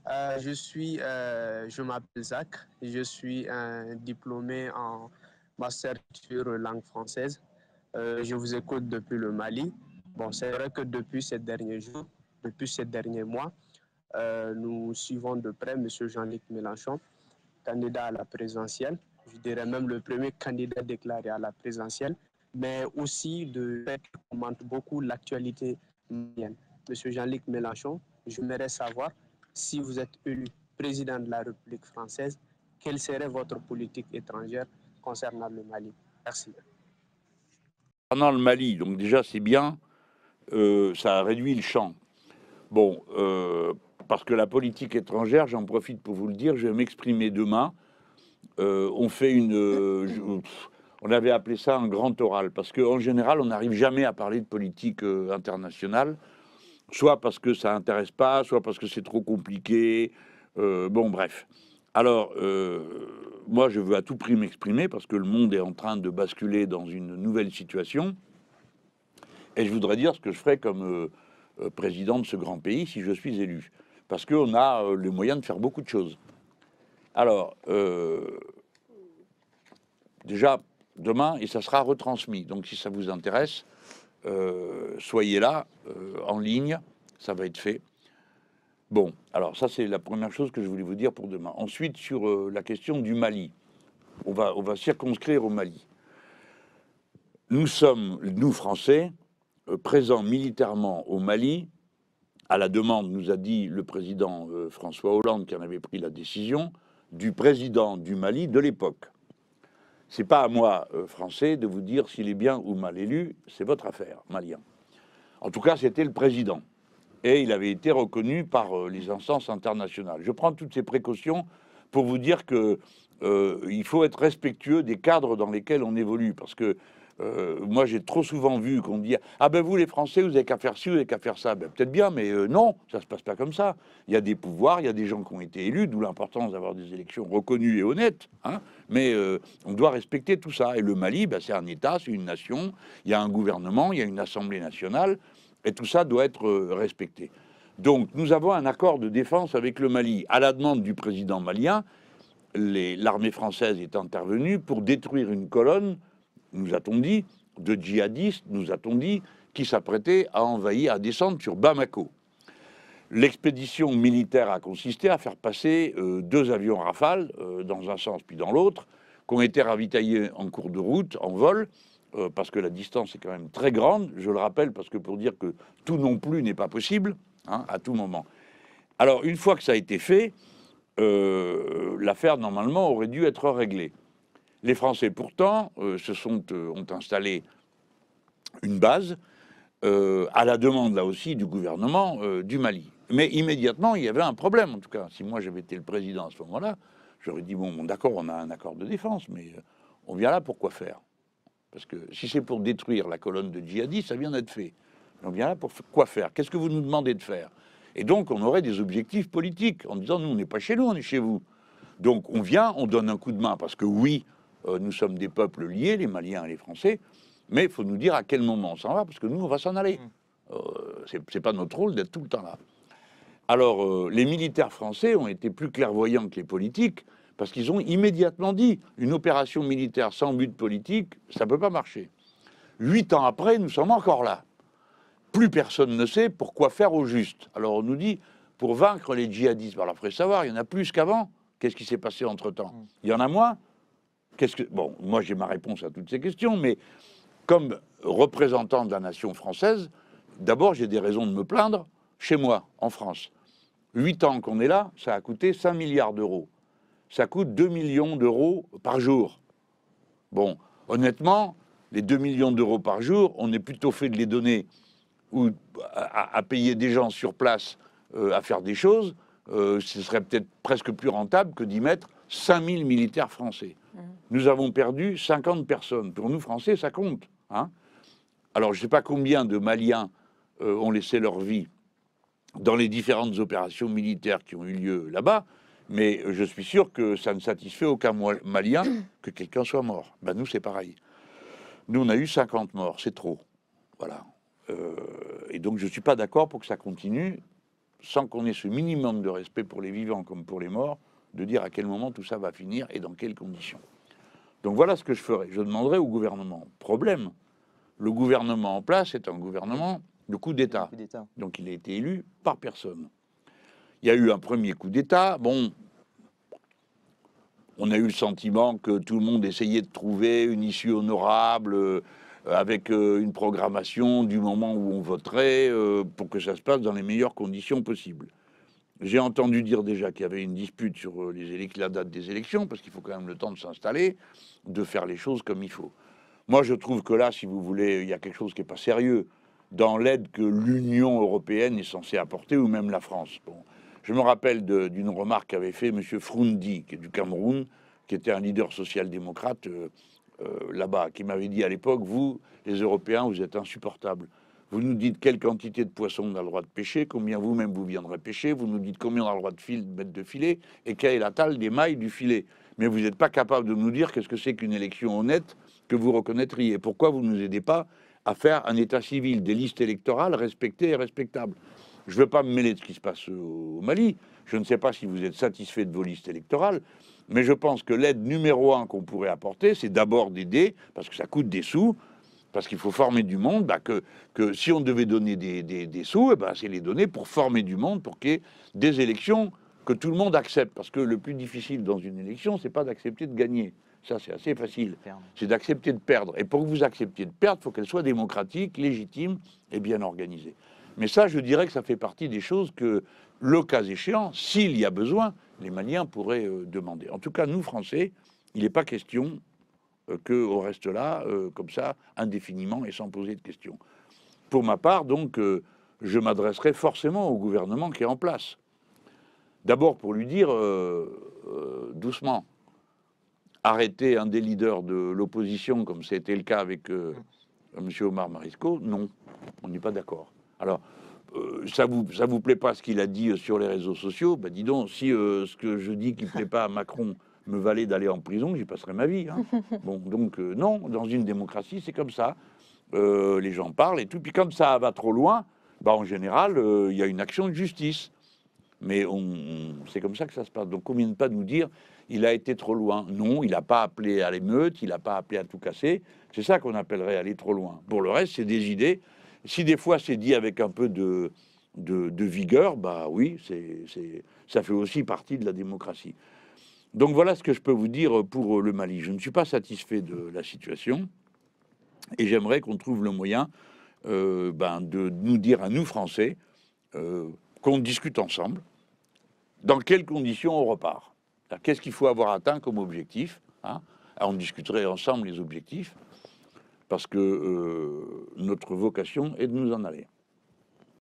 Je m'appelle Zach, je suis un diplômé en master sur langue française. Je vous écoute depuis le Mali. Bon, c'est vrai que depuis ces derniers jours, depuis ces derniers mois, nous suivons de près M. Jean-Luc Mélenchon, candidat à la présidentielle, je dirais même le premier candidat déclaré à la présidentielle, mais aussi de fait qu'il commente beaucoup l'actualité malienne. Monsieur Jean-Luc Mélenchon, j'aimerais savoir si vous êtes élu président de la République française, quelle serait votre politique étrangère concernant le Mali? Merci. Concernant le Mali, donc déjà c'est bien, ça a réduit le champ. Bon, parce que la politique étrangère, j'en profite pour vous le dire, je vais m'exprimer demain. On fait on avait appelé ça un grand oral, parce qu'en général, on n'arrive jamais à parler de politique internationale, soit parce que ça n'intéresse pas, soit parce que c'est trop compliqué. Bon, bref. Alors, moi, je veux à tout prix m'exprimer, parce que le monde est en train de basculer dans une nouvelle situation. Et je voudrais dire ce que je ferai comme président de ce grand pays si je suis élu. Parce qu'on a les moyens de faire beaucoup de choses. Alors, déjà, demain, et ça sera retransmis. Donc, si ça vous intéresse, soyez là, en ligne, ça va être fait. Bon, alors ça, c'est la première chose que je voulais vous dire pour demain. Ensuite, sur la question du Mali, on va circonscrire au Mali. Nous sommes, nous, Français, présents militairement au Mali, à la demande, nous a dit le président François Hollande, qui en avait pris la décision, du président du Mali de l'époque. C'est pas à moi, Français, de vous dire s'il est bien ou mal élu, c'est votre affaire, malien. En tout cas, c'était le président. Et il avait été reconnu par les instances internationales. Je prends toutes ces précautions pour vous dire que il faut être respectueux des cadres dans lesquels on évolue, parce que moi, j'ai trop souvent vu qu'on me dit « Ah ben vous, les Français, vous n'avez qu'à faire ci, vous n'avez qu'à faire ça. » Ben, peut-être bien, mais non, ça ne se passe pas comme ça. Il y a des pouvoirs, il y a des gens qui ont été élus, d'où l'importance d'avoir des élections reconnues et honnêtes. Hein, mais on doit respecter tout ça. Et le Mali, ben, c'est un État, c'est une nation. Il y a un gouvernement, il y a une Assemblée nationale. Et tout ça doit être respecté. Donc, nous avons un accord de défense avec le Mali. À la demande du président malien, l'armée française est intervenue pour détruire une colonne, nous a-t-on dit, de djihadistes, nous a-t-on dit, qui s'apprêtaient à envahir, à descendre sur Bamako. L'expédition militaire a consisté à faire passer 2 avions Rafale, dans un sens puis dans l'autre, qui ont été ravitaillés en cours de route, en vol, parce que la distance est quand même très grande, je le rappelle, parce que pour dire que tout non plus n'est pas possible, hein, à tout moment. Alors, une fois que ça a été fait, l'affaire, normalement, aurait dû être réglée. Les Français, pourtant, ont installé une base, à la demande, là aussi, du gouvernement du Mali. Mais immédiatement, il y avait un problème, en tout cas. Si moi, j'avais été le président à ce moment-là, j'aurais dit, bon, d'accord, on a un accord de défense, mais on vient là pour quoi faire? Parce que si c'est pour détruire la colonne de djihadistes, ça vient d'être fait. On vient là pour quoi faire? Qu'est-ce que vous nous demandez de faire? Et donc, on aurait des objectifs politiques en disant, nous, on n'est pas chez nous, on est chez vous. Donc, on vient, on donne un coup de main, parce que oui, nous sommes des peuples liés, les Maliens et les Français, mais il faut nous dire à quel moment on s'en va, parce que nous, on va s'en aller. C'est pas notre rôle d'être tout le temps là. Alors, les militaires français ont été plus clairvoyants que les politiques, parce qu'ils ont immédiatement dit, une opération militaire sans but politique, ça ne peut pas marcher. 8 ans après, nous sommes encore là. Plus personne ne sait pourquoi faire au juste. Alors on nous dit, pour vaincre les djihadistes, alors il faudrait savoir, il y en a plus qu'avant. Qu'est-ce qui s'est passé entre-temps? Il y en a moins? Bon, moi j'ai ma réponse à toutes ces questions, mais comme représentant de la nation française, d'abord j'ai des raisons de me plaindre chez moi, en France. 8 ans qu'on est là, ça a coûté 5 milliards d'euros. Ça coûte 2 millions d'euros par jour. Bon, honnêtement, les 2 millions d'euros par jour, on est plutôt fait de les donner ou à payer des gens sur place à faire des choses. Ce serait peut-être presque plus rentable que d'y mettre 5000 militaires français. Nous avons perdu 50 personnes. Pour nous, Français, ça compte. Hein, alors, je ne sais pas combien de Maliens ont laissé leur vie dans les différentes opérations militaires qui ont eu lieu là-bas, mais je suis sûr que ça ne satisfait aucun Malien que quelqu'un soit mort. Ben, nous, c'est pareil. Nous, on a eu 50 morts, c'est trop. Voilà. Et donc, je ne suis pas d'accord pour que ça continue. sans qu'on ait ce minimum de respect pour les vivants comme pour les morts, de dire à quel moment tout ça va finir et dans quelles conditions. Donc voilà ce que je ferai. Je demanderai au gouvernement. Problème, le gouvernement en place est un gouvernement de coup d'État. Donc il a été élu par personne. Il y a eu un premier coup d'État. Bon, on a eu le sentiment que tout le monde essayait de trouver une issue honorable avec une programmation du moment où on voterait pour que ça se passe dans les meilleures conditions possibles. J'ai entendu dire déjà qu'il y avait une dispute sur la date des élections, parce qu'il faut quand même le temps de s'installer, de faire les choses comme il faut. Moi, je trouve que là, si vous voulez, il y a quelque chose qui n'est pas sérieux dans l'aide que l'Union européenne est censée apporter, ou même la France. Bon. Je me rappelle d'une remarque qu'avait fait M. Froundi, qui est du Cameroun, qui était un leader social-démocrate là-bas, qui m'avait dit à l'époque, vous, les Européens, vous êtes insupportables. Vous nous dites quelle quantité de poissons on a le droit de pêcher, combien vous-même vous viendrez pêcher, vous nous dites combien on a le droit de mettre de filet, et quelle est la taille des mailles du filet. Mais vous n'êtes pas capable de nous dire qu'est-ce que c'est qu'une élection honnête que vous reconnaîtriez. Pourquoi vous ne nous aidez pas à faire un état civil, des listes électorales respectées et respectables? Je ne veux pas me mêler de ce qui se passe au Mali. Je ne sais pas si vous êtes satisfait de vos listes électorales, mais je pense que l'aide numéro 1 qu'on pourrait apporter, c'est d'abord d'aider, parce que ça coûte des sous, parce qu'il faut former du monde, que si on devait donner des sous, c'est les donner pour former du monde, pour qu'il y ait des élections que tout le monde accepte. Parce que le plus difficile dans une élection, c'est pas d'accepter de gagner. Ça, c'est assez facile. C'est d'accepter de perdre. Et pour que vous acceptiez de perdre, il faut qu'elle soit démocratique, légitime et bien organisée. Mais ça, je dirais que ça fait partie des choses que, le cas échéant, s'il y a besoin, les Maliens pourraient demander. En tout cas, nous, Français, il n'est pas question qu'on reste là, comme ça, indéfiniment et sans poser de questions. Pour ma part, donc, je m'adresserai forcément au gouvernement qui est en place. D'abord pour lui dire, doucement, arrêter un des leaders de l'opposition, comme c'était le cas avec M. Omar Marisco, non, on n'est pas d'accord. Alors, ça vous plaît pas ce qu'il a dit sur les réseaux sociaux? Dis donc, si ce que je dis qui plaît pas à Macron me valait d'aller en prison, j'y passerai ma vie. Hein. Bon, donc non, dans une démocratie, c'est comme ça. Les gens parlent et tout. Puis quand ça va trop loin, en général, il y a une action de justice. Mais c'est comme ça que ça se passe. Donc, on ne vient pas de nous dire il a été trop loin. Non, il n'a pas appelé à l'émeute, il n'a pas appelé à tout casser. C'est ça qu'on appellerait aller trop loin. Pour le reste, c'est des idées. Si des fois c'est dit avec un peu de vigueur, oui, ça fait aussi partie de la démocratie. Donc voilà ce que je peux vous dire pour le Mali. Je ne suis pas satisfait de la situation et j'aimerais qu'on trouve le moyen de nous dire à nous, Français, qu'on discute ensemble dans quelles conditions on repart. Qu'est-ce qu'il faut avoir atteint comme objectif, hein? On discuterait ensemble les objectifs parce que notre vocation est de nous en aller.